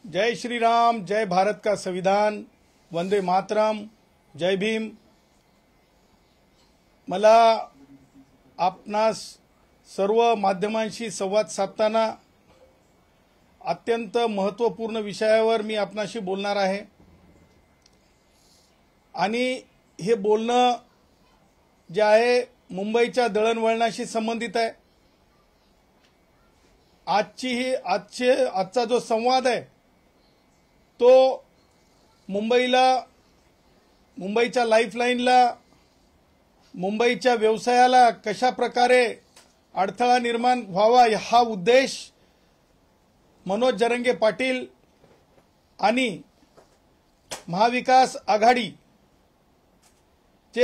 जय श्री राम, जय भारत का संविधान, वंदे मातरम, जय भीम। मला आपणास सर्व माध्यमांशी संवाद साधताना अत्यंत महत्त्वपूर्ण विषयावर मी आपणाशी बोलणार आहे आणि हे बोलणं जे आहे मुंबईच्या दळणवळणाशी संबंधित आहे। आजचा जो संवाद आहे तो मुंबईच्या लाईफलाईनला, मुंबईच्या व्यवसायाला कशा प्रकारे अडथळा निर्माण व्हावा हा उद्देश मनोज जरंगे पाटील आणि महाविकास आघाडीचे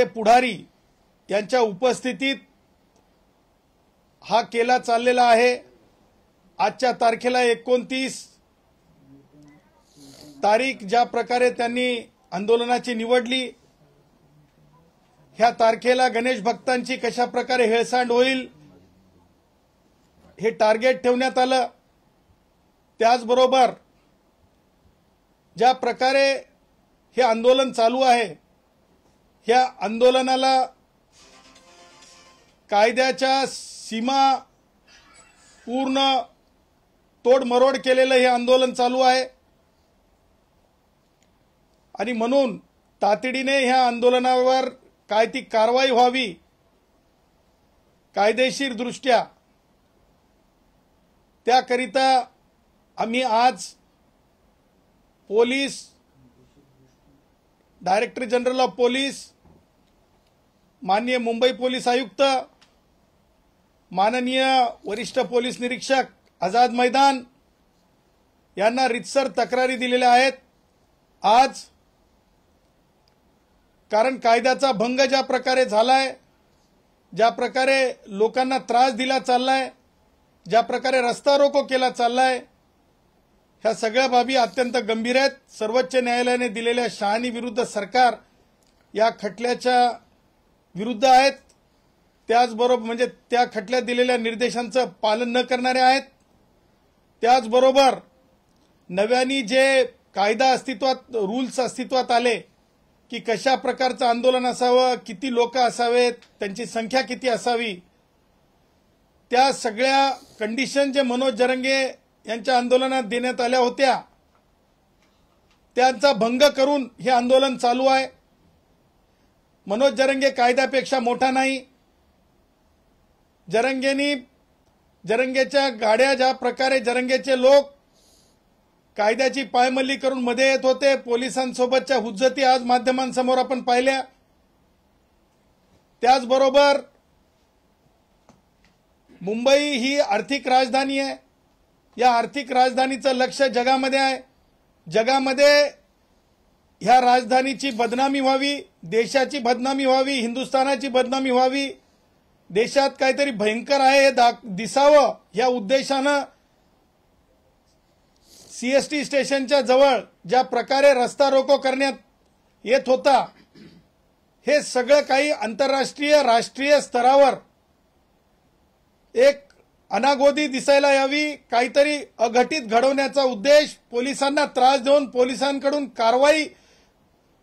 पुढारी यांच्या उपस्थितीत हा केला चाललेला आहे। आजच्या तारखेला 29 तारीख ज्या प्रकारे त्यांनी आंदोलनाची निवडली, ह्या तारखेला गणेश भक्तांची कशा प्रकारे हेळसांड होईल हे टार्गेट ठेवण्यात आलं। त्याचबरोबर ज्या प्रकारे हे आंदोलन चालू आहे, ह्या आंदोलनाला कायद्याच्या सीमा पूर्ण तोडमरोड केलेलं हे आंदोलन चालू आहे आणि म्हणून तातडीने ह्या आंदोलनावर काय ती कारवाई व्हावी कायदेशीर दृष्ट्या, त्याकरिता आम्ही आज police director general of police, माननीय मुंबई पोलीस आयुक्त, माननीय वरिष्ठ पोलीस निरीक्षक आझाद मैदान यांना रितसर तक्रारी दिलेल्या आहेत। आज कारण कायद्याचा भंग ज्या प्रकारे झालाय, ज्या प्रकारे लोकांना त्रास दिला चाललाय, ज्या प्रकारे रस्ता रोको केला चाललाय, ह्या सगळ्या बाबी अत्यंत गंभीर आहेत। सर्वोच्च न्यायालयाने दिलेल्या शहाणी विरुद्ध सरकार या खटल्याच्या विरुद्ध आहेत, त्याचबरोबर म्हणजे त्या खटल्यात दिलेल्या निर्देशांचं पालन न करणारे आहेत। त्याचबरोबर नव्याने जे कायदा अस्तित्वात, रूल्स अस्तित्वात आले की कशा प्रकारचं आंदोलन असावं, किती लोक असावेत, त्यांची संख्या किती असावी, त्या सगळ्या कंडिशन जे मनोज जरंगे यांच्या आंदोलनात देण्यात आल्या होत्या त्यांचा भंग करून हे आंदोलन चालू आहे। मनोज जरंगे कायद्यापेक्षा मोठा नाही। जरंगेच्या गाड्या ज्या प्रकारे जरंगेचे लोक कायद्याची पायमल्ली करून मध्ये येत होते, पोलिसांसोबतच्या हुज्जती आज माध्यमांसमोर आपण पाहिल्या। त्याचबरोबर मुंबई ही आर्थिक राजधानी आहे, या आर्थिक राजधानीचं लक्ष जगामध्ये आहे। जगामध्ये ह्या राजधानीची बदनामी व्हावी, देशाची बदनामी व्हावी, हिंदुस्थानाची बदनामी व्हावी, देशात काहीतरी भयंकर आहे हे दिसावं या उद्देशानं सीएसटी स्टेशनच्या जवळ ज्या प्रकारे रस्ता रोको करण्यात येत होता, हे सगळं काही आंतरराष्ट्रीय, राष्ट्रीय स्तरावर एक अनागोदी दिसायला यावी, काहीतरी अघटित घडवण्याचा उद्देश, पोलिसांना त्रास देऊन पोलिसांकडून कारवाई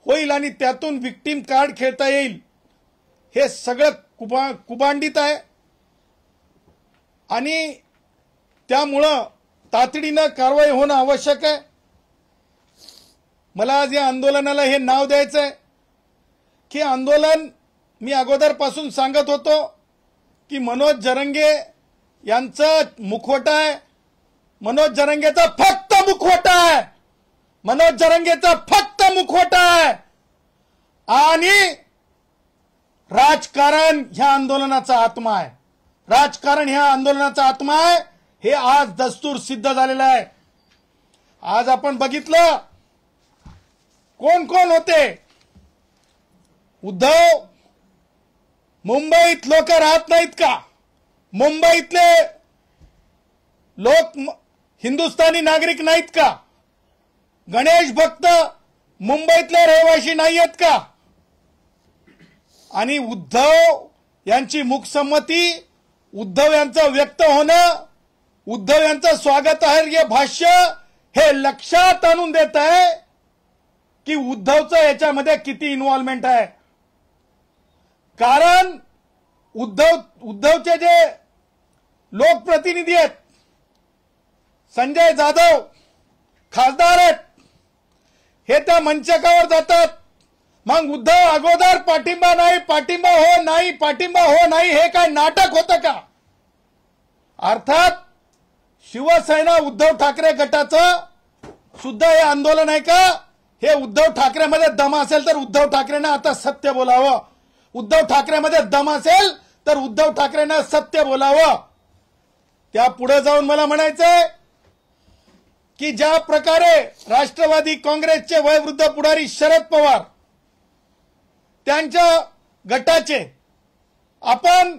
होईल आणि त्यातून विक्टिम कार्ड खेळता येईल, हे सगळं कुभांडित आहे आणि त्यामुळं तातडीनं कारवाई होणं आवश्यक आहे। मला आज या आंदोलनाला हे नाव द्यायचं आहे की आंदोलन, मी अगोदरपासून सांगत होतो की मनोज जरंगे यांचं मुखवटा आहे, मनोज जरंगेचा फक्त मुखवटा आहे, मनोज जरंगेचा फक्त मुखवटा आहे आणि राजकारण ह्या आंदोलनाचा आत्मा आहे। राजकारण ह्या आंदोलनाचा आत्मा आहे, हे आज दस्तूर सिद्ध झालेलं आहे। आज आपण बघितलं कोण कोण होते। उद्धव, मुंबईत लोक राहत नाहीत का? मुंबईतले लोक हिंदुस्थानी नागरिक नाहीत का? गणेश भक्त मुंबईतले रहिवासी नाहीयेत का? आणि उद्धव यांची मूकसंमती, उद्धव यांचं व्यक्त होणं, उद्धव यांचं स्वागतार्ह भाष्य हे लक्षात आणून देत आहे की उद्धवचं याच्यामध्ये किती इन्व्हॉल्वमेंट आहे। कारण उद्धवचे जे लोकप्रतिनिधी आहेत, संजय जाधव खासदार आहेत, हे त्या मंचकावर जातात, मग उद्धव अगोदर पाठिंबा नाही, पाठिंबा हो नाही, पाठिंबा हो नाही, हे काय नाटक होतं का? अर्थात शिवसेना उद्धव ठाकरे गटाचं सुद्धा हे आंदोलन आहे का? हे उद्धव ठाकरेमध्ये दम असेल तर उद्धव ठाकरेंना आता सत्य बोलावं, उद्धव ठाकरेमध्ये दम असेल तर उद्धव ठाकरेंना सत्य बोलावं। त्या पुढे जाऊन मला म्हणायचंय की ज्या प्रकारे राष्ट्रवादी काँग्रेसचे वयोवृद्ध पुढारी शरद पवार त्यांच्या गटाचे आपण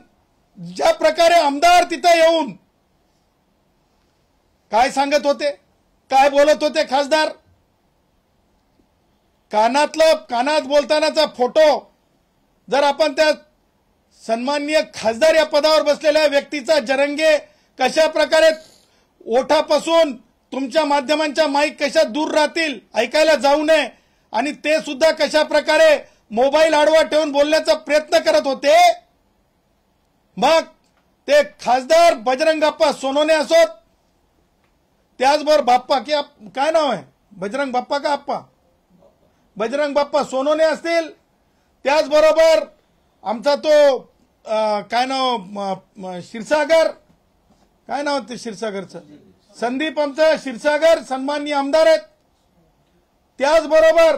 ज्या प्रकारे आमदार तिथे येऊन काय सांगत होते, काय बोलत होते खासदार, कानात बोलतानाचा फोटो जर आपण त्या सन्माननीय खासदार या पदावर बसलेल्या व्यक्तीचा जरंगे कशा प्रकारे ओठापासून तुमच्या माध्यमांच्या माईक कशा दूर राहतील ऐकायला जाऊ नये, आणि ते सुद्धा कशा प्रकारे मोबाईल आडवा ठेवून बोलण्याचा प्रयत्न करत होते, मग ते खासदार बजरंग बाप्पा सोनवणे असोत, त्याचबरोबर बाप्पा काय नाव आहे, बजरंग बाप्पा का आप्पा, बजरंग बाप्पा सोनवणे असतील, त्याचबरोबर आमचा तो काय नाव क्षीरसागर, काय नाव ते क्षीरसागरचं, संदीप आमचा क्षीरसागर सन्माननीय आमदार आहेत, त्याचबरोबर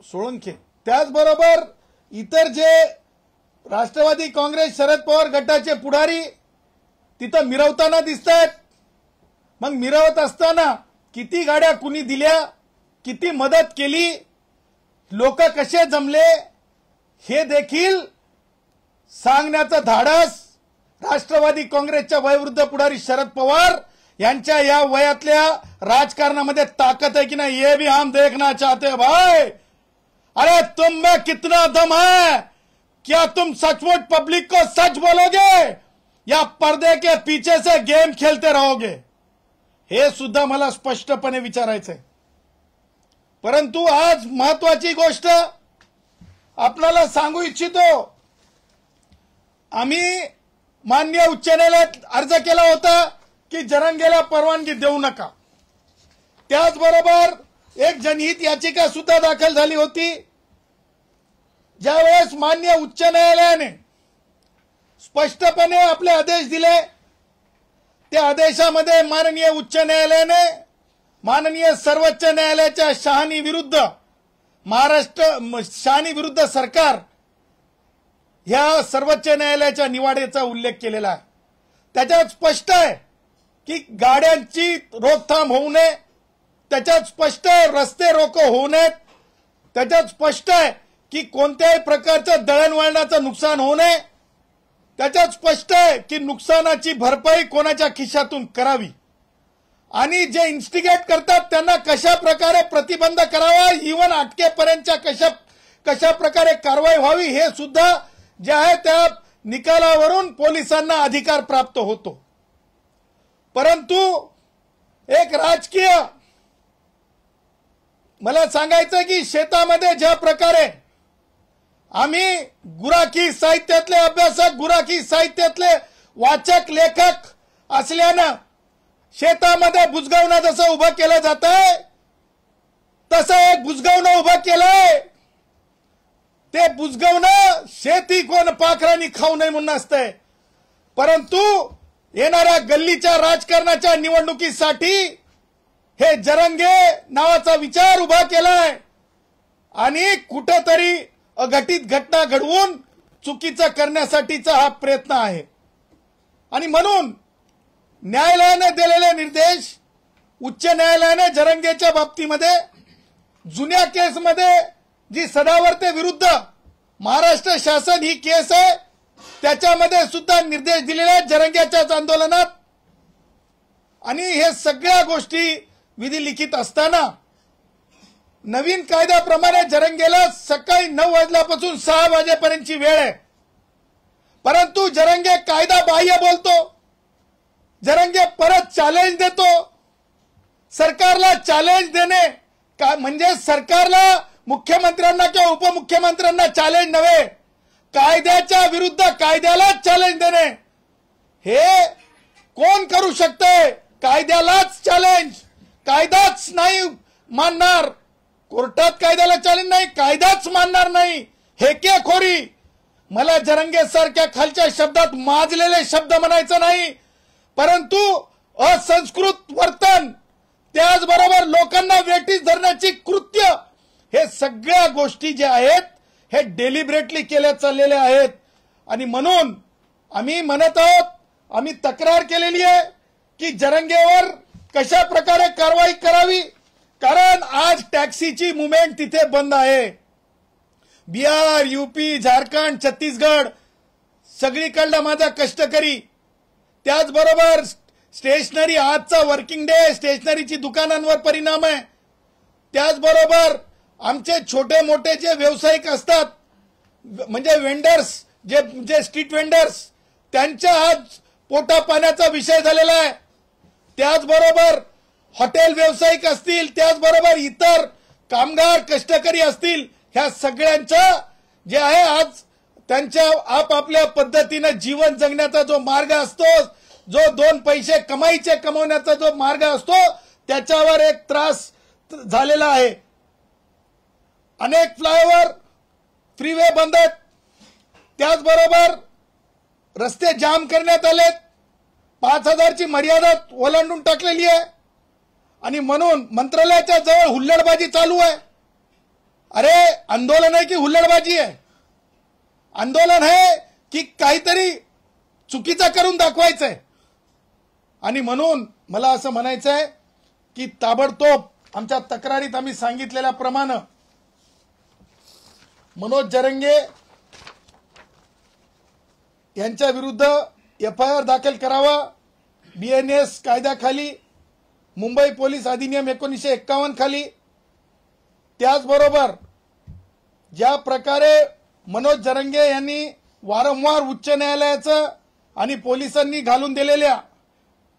सोळंके, त्याचबरोबर इतर जे राष्ट्रवादी काँग्रेस शरद पवार गटाचे पुढारी तिथं मिरवताना दिसत आहेत। मग मिरवत असताना किती गाड्या कुणी दिल्या, किती मदत केली, लोक कसे जमले, हे देखील सांगण्याचं धाडस राष्ट्रवादी काँग्रेसच्या वयोवृद्ध पुढारी शरद पवार यांच्या या वयातल्या राजकारणामध्ये ताकद है कि नहीं, ये भी हम देखना चाहते हैं भाई। अरे तुम में कितना दम है, क्या तुम सचमुच पब्लिक को सच बोलोगे या पर्दे के पीछे से गेम खेलते रहोगे, हे सुद्धा मला स्पष्टपणे विचारायचंय। परंतु आज महत्वाची गोष्ट आपल्याला सांगू इच्छितो, आम्ही माननीय उच्च न्यायालयात अर्ज केला होता की जरंगेला परवानगी देऊ नका, त्याचबरोबर एक जनहित याचिका सुद्धा दाखल झाली होती। ज्यावेळेस माननीय उच्च न्यायालयाने स्पष्टपणे आपले आदेश दिले, त्या आदेशामध्ये माननीय उच्च न्यायालयाने माननीय सर्वोच्च न्यायालयाच्या शहानी विरुद्ध शहानी विरुद्ध सरकार ह्या सर्वोच्च न्यायालयाच्या निवाड्याचा उल्लेख केलेला आहे। त्याच्यात स्पष्ट आहे की गाड्यांची रोकथाम होऊ नये, त्याच्यात स्पष्ट आहे रस्ते रोको होऊ नयेत, त्याच्यात स्पष्ट आहे की कोणत्याही प्रकारचं दळणवळणाचं नुकसान होऊ नये, त्याच्यात स्पष्ट आहे की नुकसानाची भरपाई कोणाच्या खिशातून करावी, आणि जे इन्स्टिगेट करतात त्यांना कशा प्रकारे प्रतिबंध करावा, इव्हन अटकेपर्यंतच्या कशा प्रकारे कारवाई व्हावी, हे सुद्धा जे आहे त्या निकालावरून पोलिसांना अधिकार प्राप्त होतो। परंतु एक राजकीय मला सांगायचं की शेतामध्ये ज्या प्रकारे आम्ही गुराखी साहित्यातले अभ्यासक, गुराखी साहित्यातले वाचक, लेखक असल्यानं शेतामध्ये बुजगावणं जसं उभं केलं जात आहे तसं एक बुजगावणं उभं केलंय। ते बुजगावणं शेती कोण पाखरांनी खाऊ नये म्हणून असतंय, परंतु येणाऱ्या गल्लीच्या राजकारणाच्या निवडणुकीसाठी हे जरंगे नावाचा विचार उभा केलाय आणि कुठेतरी अघटित घटना घडवून चुकीचं करण्यासाठीचा हा प्रयत्न आहे। आणि म्हणून न्यायालयाने दिलेले निर्देश, उच्च न्यायालयाने जरंगेच्या बाबतीमध्ये जुन्या केसमध्ये जी सदावर्ते विरुद्ध महाराष्ट्र शासन ही केस आहे त्याच्यामध्ये सुद्धा निर्देश दिलेले आहेत जरंगेच्याच आंदोलनात। आणि हे सगळ्या गोष्टी विधी लिखित असताना नवीन कायद्याप्रमाणे जरंगेला सकाळी 9 वाजल्यापासून 6 वाजेपर्यंतची वेळ आहे, परंतु जरंगे कायदा बाह्य बोलतो, जरांगे परत चॅलेंज देतो. सरकारला चॅलेंज देणे का म्हणजे सरकारला, मुख्यमंत्र्यांना किंवा उपमुख्यमंत्र्यांना चॅलेंज नव्हे, कायद्याच्या विरुद्ध कायद्यालाच चॅलेंज देणे. हे कोण करू शकते? कायद्यालाच चॅलेंज. कायदाच नाही मानणार, कोर्टात कायद्याला चॅलेंज नाही, कायदाच मानणार नाही. हेकेखोरी. मला जरंगे सारख्या खालच्या शब्दात माजलेले शब्द म्हणायचं नाही, परंतु असंस्कृत वर्तन, त्याचबरोबर लोकांना वेठीस धरण्याची कृत्य, हे सगळ्या गोष्टी ज्या आहेत हे डेलिब्रेटली केल्या चाललेल्या आहेत. आणि म्हणून आम्ही म्हणत आहोत, आम्ही तक्रार केलेली आहे की जरंगेवर कशा प्रकारे कारवाई करावी, कारण आज टॅक्सीची मुवमेंट तिथे बंद आहे. बिहार, यूपी, झारखंड, छत्तीसगड सगळीकडला माझा कष्टकरी, त्याचबरोबर स्टेशनरी, आजचा वर्किंग डे, स्टेशनरीची दुकानांवर परिणाम आहे. त्याचबरोबर आमचे छोटे मोठे जे व्यावसायिक असतात, म्हणजे वेंडर्स, जे स्ट्रीट वेंडर्स, त्यांच्या आज पोटा पाण्याचा विषय झालेला आहे. त्याचबरोबर हॉटेल व्यावसायिक असतील, त्याचबरोबर इतर कामगार कष्टकरी असतील, ह्या सगळ्यांचं जे आहे आज त्यांच्या आपापल्या पद्धतीनं जीवन जगण्याचा जो मार्ग असतो, जो दोन पैसे कमवण्याचा जो मार्ग असतो, त्याच्यावर एक त्रास झालेला आहे. अनेक फ्लायओव्हर, फ्रीवे बंद आहेत, त्याचबरोबर रस्ते जाम करण्यात आलेत, 5,000ची मर्यादा ओलांडून टाकलेली आहे. आणि म्हणून मंत्रालयाच्या जवळ हुल्लडबाजी चालू आहे. अरे आंदोलन आहे की हुल्लडबाजी आहे? आंदोलन आहे की काहीतरी चुकीचं करून दाखवायचंय? आणि म्हणून मला असं म्हणायचं आहे की ताबडतोब आमच्या तक्रारीत आम्ही सांगितलेल्याप्रमाणे मनोज जरंगे यांच्या विरुद्ध एफआयआर दाखल करावा. बीएनएस कायद्याखाली, मुंबई पोलीस अधिनियम 1951 खाली. त्याचबरोबर ज्या प्रकारे मनोज जरंगे यांनी वारंवार उच्च न्यायालयाचं आणि पोलिसांनी घालून दिलेल्या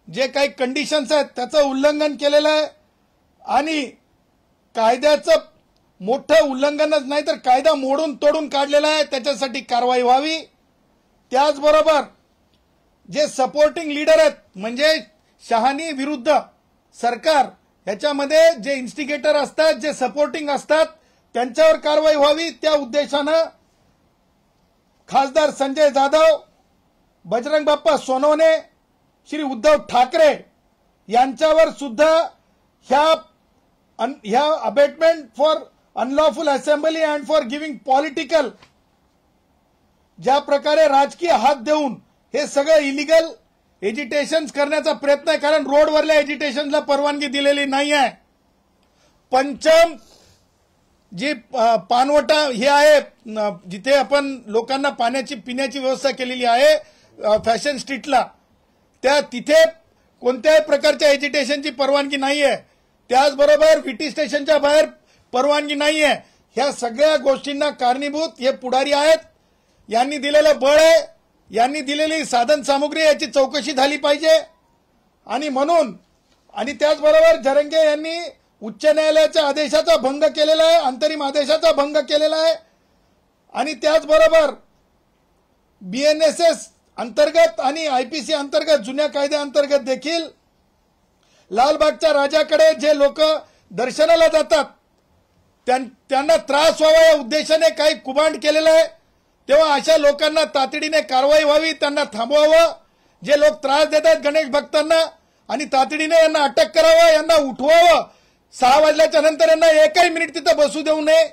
जे काही कंडिशन्स आहेत त्याचं उल्लंघन केलेलं आहे आणि कायद्याचं मोठं उल्लंघनच नाही तर कायदा मोडून तोडून काढलेला आहे, त्याच्यासाठी कारवाई व्हावी. त्याचबरोबर जे सपोर्टिंग लीडर आहेत, म्हणजे शहानी विरुद्ध सरकार, ह्याच्यामध्ये जे इन्स्टिगेटर असतात, जे सपोर्टिंग असतात, त्यांच्यावर कारवाई व्हावी. त्या उद्देशानं खासदार संजय जाधव, बजरंग बाप्पा सोनवणे, श्री उद्धव ठाकरे यांच्यावर सुद्धा ह्या abetment for unlawful assembly and for giving political, ज्या प्रकारे राजकीय हात देऊन हे सगळं इलिगल एजिटेशन्स करण्याचा प्रयत्न आहे, कारण रोडवरल्या एजिटेशनला परवानगी दिलेली नाही आहे. पंचम जी पानवटा हे आहे, जिथे आपण लोकांना पाण्याची पिण्याची व्यवस्था केलेली आहे फॅशन स्ट्रीटला, त्या तिथे कोणत्याही प्रकारच्या एजिटेशनची परवानगी नाही आहे. त्याचबरोबर व्हीटी स्टेशनच्या बाहेर परवानगी नाही आहे. ह्या सगळ्या गोष्टींना कारणीभूत हे पुढारी आहेत. यांनी दिलेलं बळ आहे, यांनी दिलेली साधन सामुग्री, याची चौकशी झाली पाहिजे. आणि म्हणून आणि त्याचबरोबर जरंगे यांनी उच्च न्यायालयाच्या आदेशाचा भंग केलेला आहे, अंतरिम आदेशाचा भंग केलेला आहे. आणि त्याचबरोबर बीएनएसएस अंतर्गत आणि आयपीसी अंतर्गत, जुन्या कायद्याअंतर्गत देखील लालबागच्या राजाकडे जे लोक दर्शनाला जातात त्यांना त्रास व्हावा या उद्देशाने काही कुभांड केलेलं आहे. तेव्हा अशा लोकांना तातडीने कारवाई व्हावी, त्यांना थांबवावं. जे लोक त्रास देतात गणेश भक्तांना, आणि तातडीने यांना अटक करावं, यांना उठवावं. 6 वाजल्याच्या नंतर यांना एकही मिनिट तिथं बसू देऊ नये.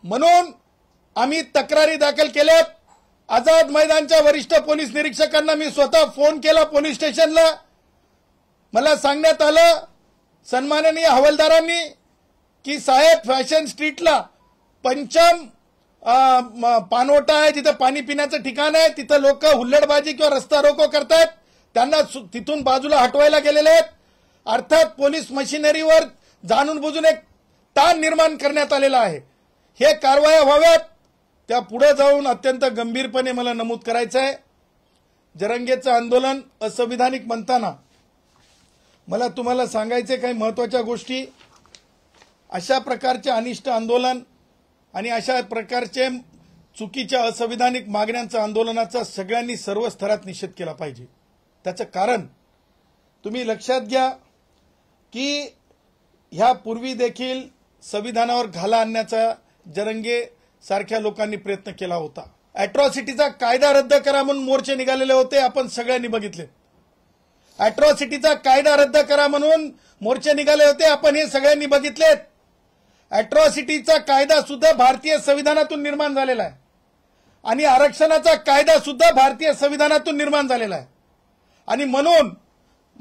म्हणून आम्ही तक्रारी दाखल केल्यात. आझाद मैदानच्या वरिष्ठ पोलीस निरीक्षकांना मी स्वतः फोन केला पोलीस स्टेशनला. मला सांगण्यात आलं सन्माननीय हवालदारांनी की साहेब, फॅशन स्ट्रीटला पंचम पानवटा आहे, जिथं पाणी पिण्याचं ठिकाण आहे, तिथं लोक हुल्लडबाजी किंवा रस्ता रोको करतात, त्यांना तिथून बाजूला हटवायला गेलेले आहेत. अर्थात पोलीस मशिनरीवर जाणून बुजून एक ताण निर्माण करण्यात आलेला आहे. हे कारवाया व्हाव्यात. त्या पुढे जाऊन अत्यंत गंभीरपणे मला नमूद करायचं आहे, जरंगेचं आंदोलन असंविधानिक म्हणताना मला तुम्हाला सांगायचे काही महत्त्वाच्या गोष्टी. अशा प्रकारचे अनिष्ट आंदोलन आणि अशा प्रकारचे चुकीच्या असंविधानिक मागण्यांच्या आंदोलनाचा सगळ्यांनी सर्व स्तरात निषेध केला पाहिजे. त्याचं कारण तुम्ही लक्षात घ्या की ह्यापूर्वी देखील संविधानावर घाला आणण्याचा जरंगे सारख्या लोकांनी प्रयत्न केला होता. अॅट्रॉसिटीचा कायदा रद्द करा म्हणून मोर्चे निघालेले होते, आपण सगळ्यांनी बघितले. अॅट्रॉसिटीचा कायदा रद्द करा म्हणून मोर्चे निघाले होते, आपण हे सगळ्यांनी बघितलेत. अॅट्रॉसिटीचा कायदा सुद्धा भारतीय संविधानातून निर्माण झालेला आहे आणि आरक्षणाचा कायदा सुद्धा भारतीय संविधानातून निर्माण झालेला आहे. आणि म्हणून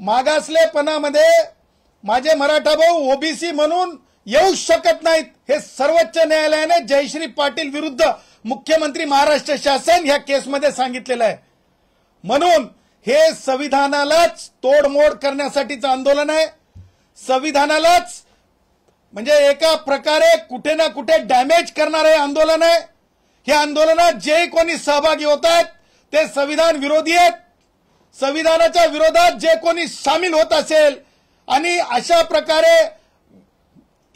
मागासलेपणामध्ये माझे मराठा भाऊ ओबीसी म्हणून येऊ शकत नाहीत, हे सर्वोच्च न्यायालयाने जयश्री पाटील विरुद्ध मुख्यमंत्री महाराष्ट्र शासन ह्या केसमध्ये सांगितलेलं आहे. म्हणून हे संविधानालाच तोडमोड करण्यासाठीचं आंदोलन आहे. संविधानालाच म्हणजे एका प्रकारे कुठे ना कुठे डॅमेज करणारे आंदोलन आहे. हे आंदोलनात जे कोणी सहभागी होत आहेत ते संविधान विरोधी आहेत. संविधानाच्या विरोधात जे कोणी सामील होत असेल आणि अशा प्रकारे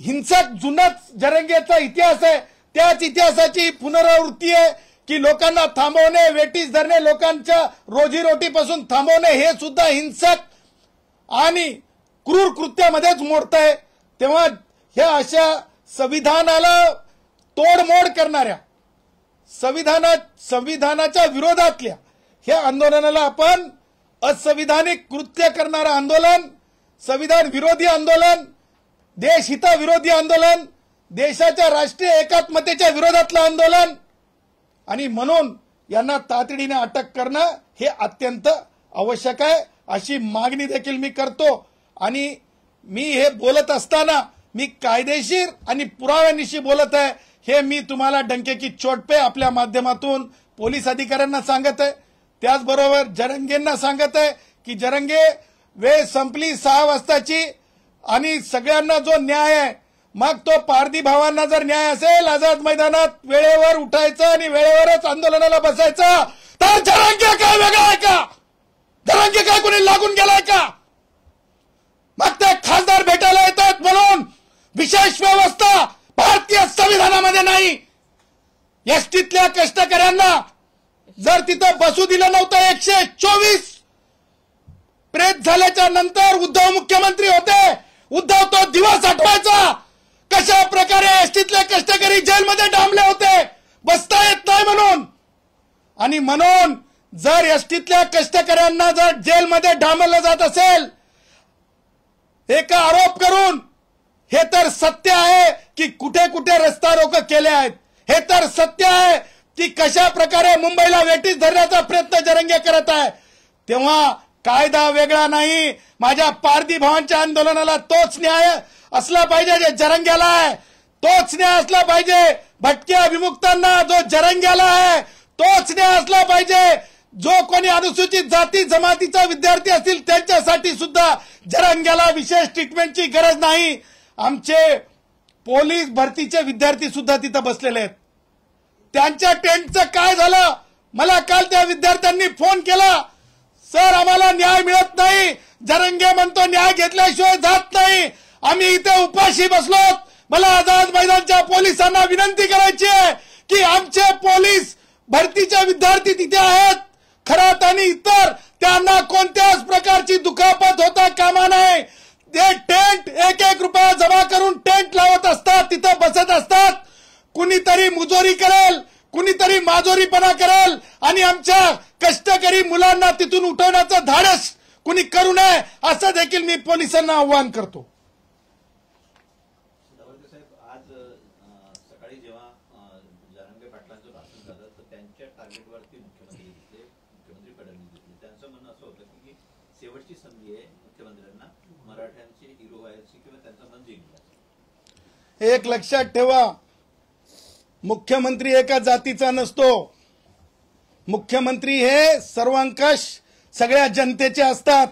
हिंसक जुनाच जरंगेचा इतिहास आहे, त्याच इतिहासाची पुनरावृत्ती आहे की लोकांना थांबवणे, वेटीस धरणे, लोकांच्या रोजीरोटीपासून थांबवणे हे सुद्धा हिंसक आणि क्रूर कृत्यामध्येच मोडत आहे. तेव्हा ह्या अशा संविधानाला तोडमोड करणाऱ्या संविधानाच्या विरोधातल्या ह्या आंदोलनाला आपण असंविधानिक कृत्य करणारं आंदोलन, संविधान विरोधी आंदोलन, देशहिताविरोधी आंदोलन, देशाच्या राष्ट्रीय एकात्मतेच्या विरोधातलं आंदोलन आणि म्हणून यांना तातडीने अटक करणं हे अत्यंत आवश्यक आहे अशी मागणी देखील मी करतो. आणि मी हे बोलत असताना मी कायदेशीर आणि पुराव्यानिशी बोलत आहे हे मी तुम्हाला डंके की चोट पे आपल्या माध्यमातून पोलीस अधिकाऱ्यांना सांगत आहे. त्याचबरोबर जरंगेंना सांगत आहे की जरंगे वेळ संपली 6 वाजताची आणि सगळ्यांना जो न्याय आहे, मग तो पारधी भावांना जर न्याय असेल आझाद मैदानात वेळेवर उठायचं आणि वेळेवरच आंदोलनाला बसायचं, तर जरंगे काय वेगळा आहे का? जरंगे काय कोणी लागून गेलाय का? मग ते खासदार भेटायला येतात म्हणून विशेष व्यवस्था भारतीय संविधानामध्ये नाही. एसटीतल्या कष्टकऱ्यांना जर तिथं बसू दिलं नव्हतं, 124 प्रेत झाल्याच्या नंतर उद्धव मुख्यमंत्री होते, उद्धव तो दिवस आठवायचा कशा प्रकारे एसटीतले कष्टकरी जेलमध्ये डांबले होते बसता येत नाही म्हणून. आणि म्हणून जर एसटीतल्या कष्टकऱ्यांना जर जेलमध्ये डांबलं जात असेल एका आरोप करून, हे तर सत्य आहे की कुठे कुठे रस्ता रोको केले आहेत, हे तर सत्य आहे की कशा प्रकारे मुंबईला वेटीस धरण्याचा प्रयत्न जरंगे करत आहे. तेव्हा कायदा वेगळा नाही, माझ्या पारधी भावांच्या आंदोलनाला तोच न्याय असला पाहिजे जे जरंग्याला आहे, तोच न्याय असला पाहिजे. भटक्या विमुक्तांना जो जरंग्याला आहे तोच न्याय असला पाहिजे. जो कोणी अनुसूचित जाती जमातीचा विद्यार्थी असतील त्यांच्यासाठी सुद्धा जरंग्याला विशेष ट्रीटमेंटची गरज नाही. आमचे पोलीस भरतीचे विद्यार्थी सुद्धा तिथं बसलेले आहेत. त्यांच्या टेंटचं काय झालं? मला काल त्या विद्यार्थ्यांनी फोन केला, सर आम्हाला न्याय मिळत नाही, जरंगे म्हणतो न्याय घेतल्याशिवाय जात नाही, आम्ही इथे उपाशी बसलोत. मला आझाद मैदानच्या पोलिसांना विनंती करायची आहे की आमचे पोलीस भरतीचे विद्यार्थी तिथे आहेत खरात आणि इतर, त्यांना कोणत्याच प्रकारची दुखापत होता कामा नये. ते टेंट 1-1 रुपया जमा करून टेंट लावत असतात, तिथं बसत असतात. कुणीतरी मुजोरी करेल, कुणीतरी माजोरीपणा करेल आणि आमच्या कष्टकरी मुलांना तिथून उठवण्याचं धाडस कुणी करू नये असं देखील मी पोलिसांना आवाहन करतो. आज सकाळी जेव्हा जरंगे पाटलांचं भाषण झालं तर त्यांच्या टार्गेटवरती मुख्यमंत्री फडणवीस दिसले. त्यांचं म्हणणं असं होतं की शेवटची संधी आहे मुख्यमंत्र्यांना मराठ्यांचे हिरो व्हायची किंवा त्यांचं मन जिंकण्याचं. एक लक्षात ठेवा, मुख्यमंत्री एका जातीचा नसतो. मुख्यमंत्री हे सर्वंकष सगळ्या जनतेचे असतात.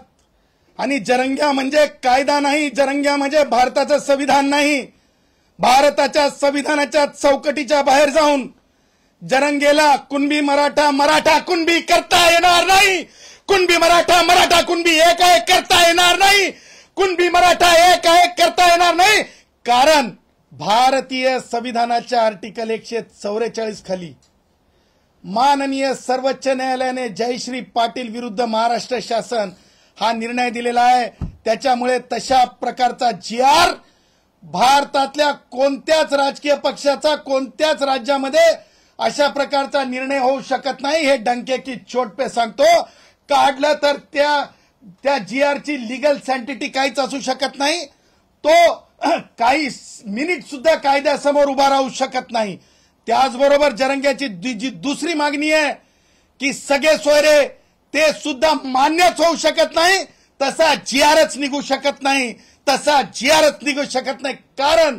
आणि जरंग्या म्हणजे कायदा नाही, जरंग्या म्हणजे भारताचं संविधान नाही. भारताच्या संविधानाच्या चौकटीच्या बाहेर जाऊन जरंगेला कुणबी मराठा मराठा कुणबी करता येणार नाही, कुणबी मराठा मराठा कुणबी एक करता येणार नाही, कुणबी मराठा एक करता येणार नाही. कारण भारतीय संविधानाच्या आर्टिकल 144 खाली माननीय सर्वोच्च न्यायालयाने जयश्री पाटील विरुद्ध महाराष्ट्र शासन हा निर्णय दिलेला आहे. त्याच्यामुळे तशा प्रकारचा GR भारतातल्या कोणत्याच राजकीय पक्षाचा कोणत्याच राज्यामध्ये अशा प्रकारचा निर्णय होऊ शकत नाही. हे डंके की चोट पे सांगतो. काढलं तर त्या GR ची लिगल सँटिटी काहीच असू शकत नाही. तो काही मिनिट सुद्धा कायद्यासमोर उभा राहू शकत नाही. त्याचबरोबर जरंग्याची जी दुसरी मागणी आहे की सगळे सोयरे ते सुद्धा मान्यच होऊ शकत नाही. तसा GRच निघू शकत नाही, तसा GRच निघू शकत नाही. कारण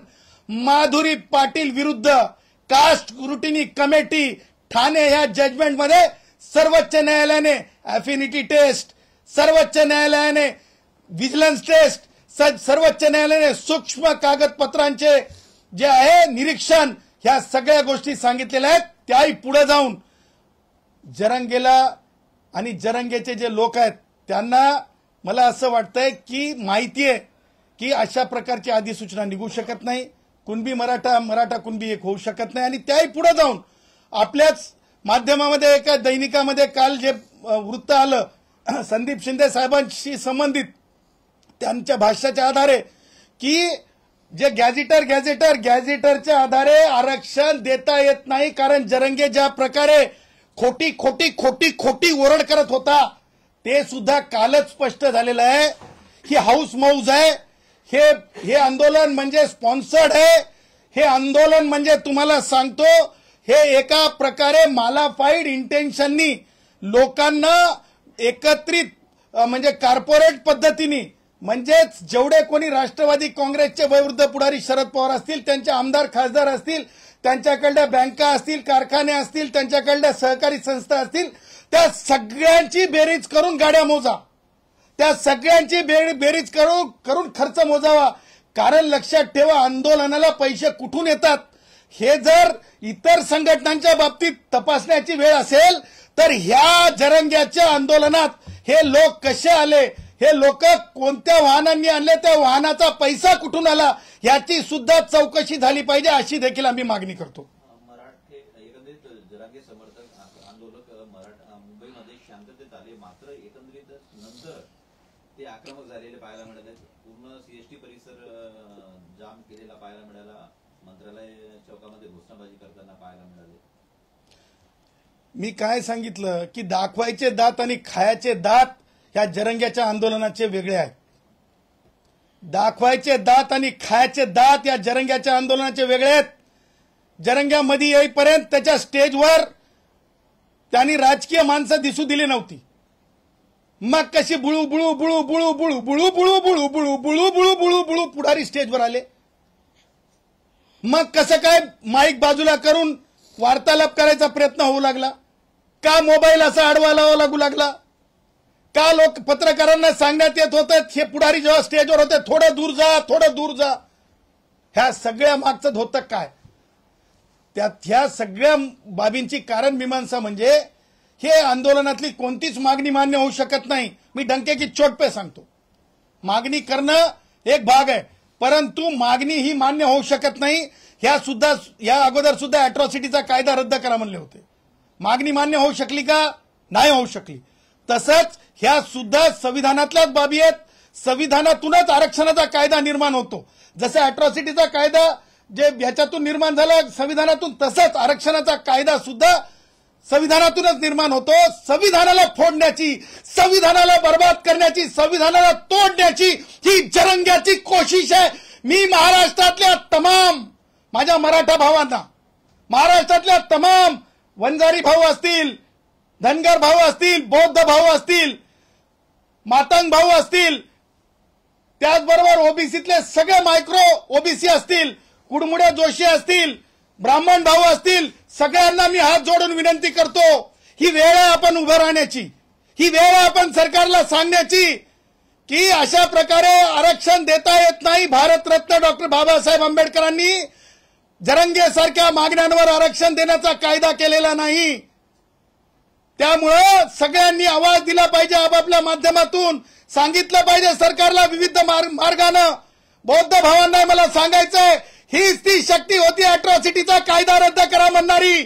माधुरी पाटील विरुद्ध कास्ट स्क्रुटिनी कमिटी ठाणे ह्या जजमेंटमध्ये सर्वोच्च न्यायालयाने अफिनिटी टेस्ट, सर्वोच्च न्यायालयाने विजिलन्स टेस्ट, सर्वोच्च न्यायालयाने सूक्ष्म कागदपत्रांचे जे आहे निरीक्षण, ह्या सगळ्या गोष्टी सांगितलेल्या आहेत. त्याही पुढे जाऊन जरंगेला आणि जरंगेचे जे लोक आहेत त्यांना मला असं वाटतंय की माहिती आहे की अशा प्रकारची अधिसूचना निघू शकत नाही. कुणबी मराठा मराठा कुणबी एक होऊ शकत नाही. आणि त्याही पुढे जाऊन आपल्याच माध्यमामध्ये एका दैनिकामध्ये काल जे वृत्त आलं संदीप शिंदे साहेबांशी संबंधित त्यांच्या भाष्याच्या आधारे की जे गॅझेटरच्या आधारे आरक्षण देता येत नाही. कारण जरंगे ज्या प्रकारे खोटी खोटी खोटी खोटी ओरड करत होता ते सुद्धा कालच स्पष्ट झालेलं आहे. ही हाऊस मौज आहे. हे आंदोलन म्हणजे स्पॉन्सर्ड आहे. हे आंदोलन म्हणजे तुम्हाला सांगतो हे एका प्रकारे मालाफाईड इंटेन्शननी लोकांना एकत्रित म्हणजे कॉर्पोरेट पद्धतीने म्हणजेच जेवढे कोणी राष्ट्रवादी काँग्रेसचे वयोवृद्ध पुढारी शरद पवार असतील, त्यांचे आमदार खासदार असतील, त्यांच्याकडल्या बँका असतील, कारखाने असतील, त्यांच्याकडल्या सहकारी संस्था असतील, त्या सगळ्यांची बेरीज करून गाड्या मोजा, त्या सगळ्यांची बेरीज करून खर्च मोजावा. कारण लक्षात ठेवा आंदोलनाला पैसे कुठून येतात हे जर इतर संघटनांच्या बाबतीत तपासण्याची वेळ असेल तर ह्या जरंग्याच्या आंदोलनात हे लोक कसे आले, हे लोक कोणत्या वाहनांनी आणले, त्या वाहनाचा पैसा कुठून आला याची सुद्धा चौकशी झाली पाहिजे अशी देखील आम्ही मागणी करतो. मराठे एकंदरीत जरांगे समर्थक आंदोलक मुंबईमध्ये शांततेत आले, मात्र एकंदरीत नंतर ते आक्रमक झालेले पाहायला मिळाले. पूर्ण CST परिसर जाम केलेला पाहायला मिळाला, मंत्रालय चौकामध्ये घोषणाबाजी करताना पाहायला मिळाले. मी काय सांगितलं की दाखवायचे दात आणि खायचे दात ह्या जरंग्याच्या आंदोलनाचे वेगळे आहेत. दाखवायचे दात आणि खायचे दात या जरंग्याच्या आंदोलनाचे वेगळे आहेत. जरंग्यामध्ये येईपर्यंत त्याच्या स्टेजवर त्यांनी राजकीय माणसं दिसू दिली नव्हती. मग कशी बुळू बुळू बुळू बुळू बुळू बुळू बुळू बुळू बुळू बुळू बुळू बुळू बुळू पुढारी स्टेजवर आले. मग कसं काय माईक बाजूला करून वार्तालाप करायचा प्रयत्न होऊ लागला? का मोबाईल असा आडवा लावा लागू लागला? का लोक पत्रकारांना सांगण्यात येत होतं हे पुढारी जेव्हा स्टेजवर होते थोडं दूर जा, थोडं दूर जा. ह्या सगळ्या मागचं होतं काय? त्यात ह्या सगळ्या बाबींची कारण मीमांसा म्हणजे हे आंदोलनातली कोणतीच मागणी मान्य होऊ शकत नाही. मी डंके की चोट पे सांगतो. मागणी करणं एक भाग आहे, परंतु मागणी ही मान्य होऊ शकत नाही. या अगोदर सुद्धा अॅट्रॉसिटीचा कायदा रद्द करा म्हणले होते. मागणी मान्य होऊ शकली का? नाही होऊ शकली. तसंच ह्या सुद्धा संविधानातल्याच बाबी आहेत. संविधानातूनच आरक्षणाचा कायदा निर्माण होतो. जसं अॅट्रॉसिटीचा कायदा जे ह्याच्यातून निर्माण झाला संविधानातून, तसंच आरक्षणाचा कायदा सुद्धा संविधानातूनच निर्माण होतो. संविधानाला फोडण्याची, संविधानाला बर्बाद करण्याची, संविधानाला तोडण्याची ही जरंग्याची कोशिश आहे. मी महाराष्ट्रातल्या तमाम माझ्या मराठा भावांना, महाराष्ट्रातल्या तमाम वंजारी भाऊ असतील, धनगर भाऊ असतील, बौद्ध भाऊ असतील, मातंग भाऊ असतील, त्याचबरोबर ओबीसीतले सगळे मायक्रो ओबीसी असतील, कुडमुडे जोशी असतील, ब्राह्मण भाऊ असतील, सगळ्यांना मी हात जोडून विनंती करतो, ही वेळ आहे आपण उभं राहण्याची, ही वेळ आहे आपण सरकारला सांगण्याची की अशा प्रकारे आरक्षण देता येत नाही. भारतरत्न डॉक्टर बाबासाहेब आंबेडकरांनी जरंगेसारख्या मागण्यांवर आरक्षण देण्याचा कायदा केलेला नाही. त्यामुळं सगळ्यांनी आवाज दिला पाहिजे, आपापल्या माध्यमातून सांगितलं पाहिजे सरकारला विविध मार्गानं. बौद्ध भावांना मला सांगायचंय, हीच ती शक्ती होती अॅट्रॉसिटीचा कायदा रद्द करा म्हणणारी.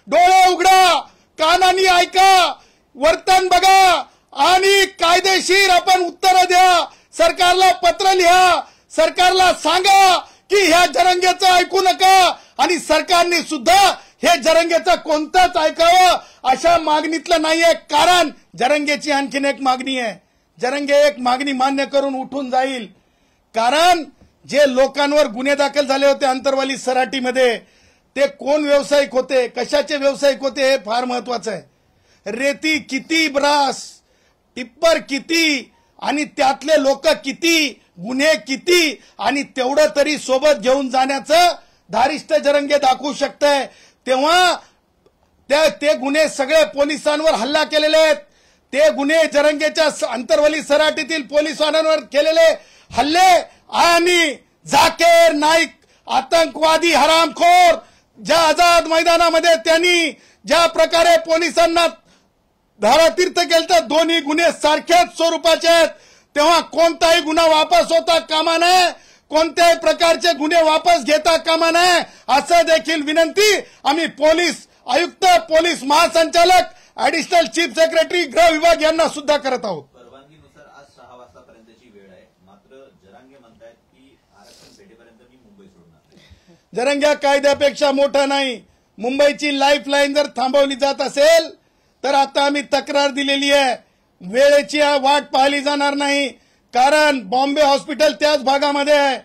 डोळे उघडा, कानांनी ऐका, वर्तन बघा आणि कायदेशीर आपण उत्तरं द्या. सरकारला पत्र लिहा, सरकारला सांगा की ह्या जरंगेचं ऐकू नका आणि सरकारने सुद्धा हे जरंगेचं कोणतंच ऐकावं अशा मागणीतलं नाहीये. कारण जरंगेची आणखीन एक मागणी आहे. जरंगे एक मागणी मान्य करून उठून जाईल. कारण जे लोकांवर गुन्हे दाखल झाले होते अंतरवाली सराटीमध्ये, ते कोण व्यावसायिक होते, कशाचे व्यावसायिक होते हे फार महत्वाचं आहे. रेती किती, ब्रास टिप्पर किती आणि त्यातले लोक किती, गुन्हे किती आणि तेवढं तरी सोबत घेऊन जाण्याचं धारिष्ट जरंगे दाखवू शकतंय. तेव्हा ते गुन्हे सगळे पोलिसांवर हल्ला केलेले आहेत. ते गुन्हे जरंगेच्या अंतरवली सराटीतील पोलिसांवर केलेले हल्ले आणि झाकीर नाईक आतंकवादी हरामखोर ज्या आझाद मैदानामध्ये त्यांनी ज्या प्रकारे पोलिसांना धारातीर्थ केलं, तर दोन्ही गुन्हे सारख्याच स्वरूपाचे आहेत. तेव्हा कोणताही गुन्हा वापस होता कामा नये, कोणत्याही प्रकारचे गुन्हे वापस घेता कामा नये असं देखील विनंती आम्ही पोलीस आयुक्त, पोलीस महासंचालक, ऍडिशनल चीफ सेक्रेटरी, गृह विभाग यांना सुद्धा करत आहोत. परवानगीनुसार आज 6 वाजतापर्यंतची वेळ आहे, मात्र जरांगे म्हणतायत की आरक्षण भेटेपर्यंत मी मुंबई सोडणार. जरंग्या कायद्यापेक्षा मोठा नाही. मुंबईची लाईफलाईन जर थांबवली जात असेल तर आता आम्ही तक्रार दिलेली आहे. वेळेची वाट पाहिली जाणार नाही. कारण बॉम्बे हॉस्पिटल त्याच भागामध्ये आहे,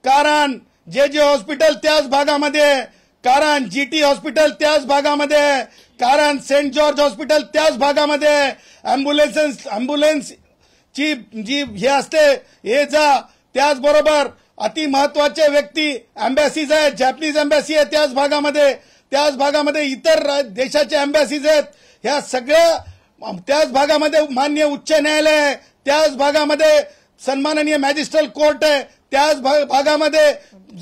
कारण जे हॉस्पिटल त्याच भागामध्ये आहे, कारण जीटी हॉस्पिटल त्याच भागामध्ये आहे, कारण सेंट जॉर्ज हॉस्पिटल त्याच भागामध्ये आहे. अँब्युलन्स ची जी हे असते हे जा, त्याचबरोबर अति महत्वाचे व्यक्ती एम्बॅसीज आहेत, जॅपनीज एम्बॅसी आहे त्याच भागामध्ये इतर देशाचे एम्बॅसीज आहेत. ह्या सगळ्या त्याच भागामध्ये माननीय उच्च न्यायालय आहे, त्याच भागामध्ये सन्माननीय मॅजिस्ट्रेट कोर्ट आहे, त्याच भागामध्ये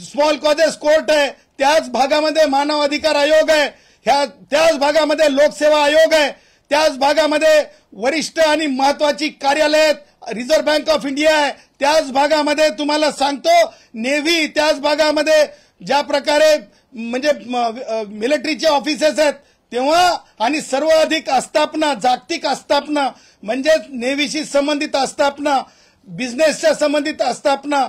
स्मॉल कॉजेस कोर्ट आहे, त्याच भागामध्ये मानव अधिकार आयोग आहे, त्याच भागामध्ये लोकसेवा आयोग आहे, त्याच भागामध्ये वरिष्ठ आणि महत्वाची कार्यालय आहेत, रिझर्व्ह बँक ऑफ इंडिया आहे, त्याच भागामध्ये तुम्हाला सांगतो नेव्ही, त्याच भागामध्ये ज्या प्रकारे म्हणजे मिलिटरीचे ऑफिसेस आहेत. तेव्हा आणि सर्व अधिक आस्थापना, जागतिक आस्थापना म्हणजेच नेव्हीशी संबंधित आस्थापना, बिझनेसच्या संबंधित आस्थापना,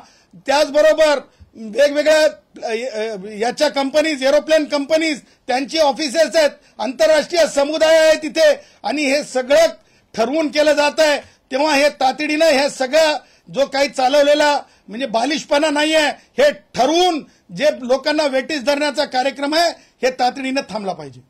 त्याचबरोबर वेगवेगळ्या याच्या कंपनीज, एरोप्लेन कंपनीज त्यांची ऑफिसेस आहेत, आंतरराष्ट्रीय समुदाय आहे तिथे आणि हे सगळं ठरवून केलं जात आहे. तेव्हा हे तातडीनं हे सगळं जो काही चालवलेला म्हणजे बालिशपणा नाहीये, हे ठरवून जे लोकांना वेटीस धरण्याचा कार्यक्रम आहे हे तातडीनं थांबला पाहिजे.